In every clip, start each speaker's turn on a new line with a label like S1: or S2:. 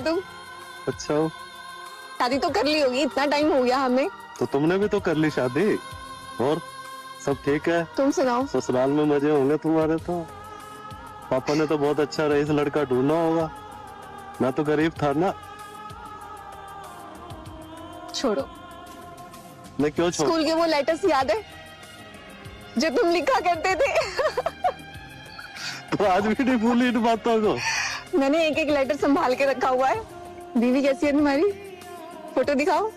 S1: तुम
S2: अच्छा,
S1: शादी तो कर ली होगी, इतना टाइम हो गया हमें।
S2: तो तुमने भी तो कर ली शादी। और सब ठीक है?
S1: तुम सुनाओ।
S2: ससुराल में मजे होंगे तुम्हारे तो। पापा ने तो बहुत अच्छा रईस लड़का ढूंढा होगा। मैं तो गरीब था ना।
S1: छोड़ो।
S2: मैं क्यों छोड़?
S1: स्कूल के वो लेटर्स याद है जो तुम लिखा करते थे?
S2: तो आज भी नहीं भूली इन बातों को?
S1: मैंने एक एक लेटर संभाल के रखा हुआ है। बीवी कैसी है तुम्हारी? फोटो दिखाओ।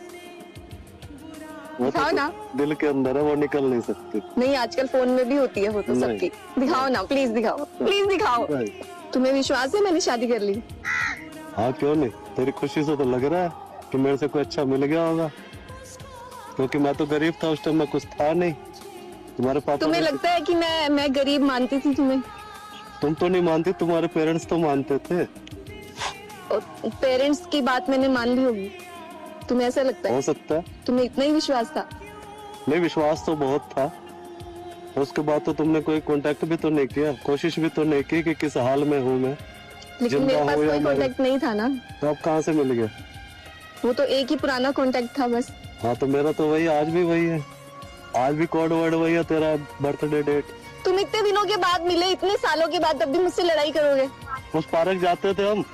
S2: वो
S1: दिखाओ
S2: तो
S1: ना।
S2: दिल के अंदर है, वो निकल नहीं सकती।
S1: नहीं, आजकल फोन में भी होती है फोटो
S2: नहीं।
S1: सबकी। दिखाओ ना, प्लीज दिखाओ, प्लीज दिखाओ।
S2: नहीं।
S1: तुम्हें विश्वास है मैंने शादी कर ली?
S2: हाँ, क्यों नहीं? तेरी खुशी से तो लग रहा है कि मेरे से कोई अच्छा मिल गया होगा, क्योंकि मैं तो गरीब था उस टाइम, मैं कुछ था नहीं। तुम्हारे पापा
S1: तुम्हें लगता है कि मैं गरीब मानती थी तुम्हें?
S2: तुम तो नहीं मानती, तुम्हारे पेरेंट्स तो मानते थे।
S1: पेरेंट्स की बात मैंने मान ली होगी। तुम्हें ऐसा लगता
S2: हो
S1: है?
S2: सकता है।
S1: तुम्हें इतना ही विश्वास था?
S2: नहीं, विश्वास तो बहुत था। उसके बाद तो तुमने कोई कांटेक्ट भी तो नहीं किया, कोशिश भी तो नहीं की कि किस हाल में हूँ मैं।
S1: लेकिन
S2: जिंदा
S1: मेरे पास
S2: हूँ या
S1: कोई
S2: मर-
S1: कांटेक्ट नहीं था ना।
S2: तो अब कहाँ से मिल गया?
S1: वो तो एक ही पुराना कांटेक्ट था बस।
S2: हाँ, तो मेरा तो वही, आज भी वही है। आज भी कोड वर्ड वही है, तेरा बर्थडे डेट।
S1: तुम इतने दिनों के बाद मिले, इतने सालों के बाद, तब भी मुझसे लड़ाई करोगे?
S2: उस पार्क जाते थे हम,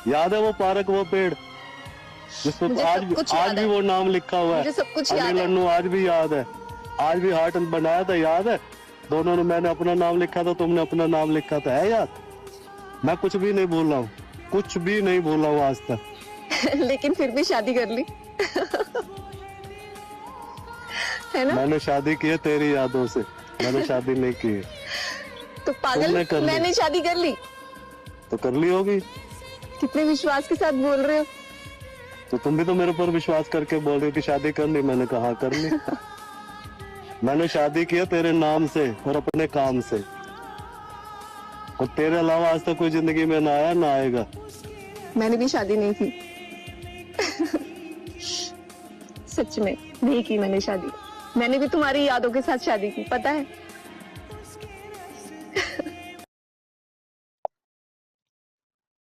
S2: याद है वो पार्क, वो पेड़ जिसपे
S1: मुझे
S2: आज
S1: सब कुछ
S2: आज
S1: याद
S2: भी
S1: है।
S2: वो नाम लिखा हुआ है।
S1: मुझे सब कुछ
S2: अली
S1: याद है।
S2: लन्नू आज भी याद है। आज भी हार्ट बनाया था, याद है? दोनों ने, मैंने अपना नाम लिखा था, तुमने अपना नाम लिखा था, है याद? मैं कुछ भी नहीं भूल रहा हूँ, कुछ भी नहीं भूला हूँ आज तक।
S1: लेकिन फिर भी शादी कर ली। है ना?
S2: मैंने शादी की है तेरी यादों से, मैंने शादी नहीं की है।
S1: तो पागल,
S2: तुमने कर ली।
S1: मैंने शादी कर ली।
S2: तो कर ली होगी।
S1: कितने विश्वास के साथ बोल रहे हो।
S2: तो तुम भी तो मेरे ऊपर विश्वास करके बोल रही हो कि शादी कर ली। मैंने कहा कर ली। मैंने शादी की है तेरे नाम से और अपने काम से, और तेरे अलावा आज तक कोई जिंदगी में ना आया ना आएगा।
S1: मैंने भी शादी नहीं की। सच में नहीं की मैंने शादी। मैंने भी तुम्हारी यादों के साथ शादी की, पता है?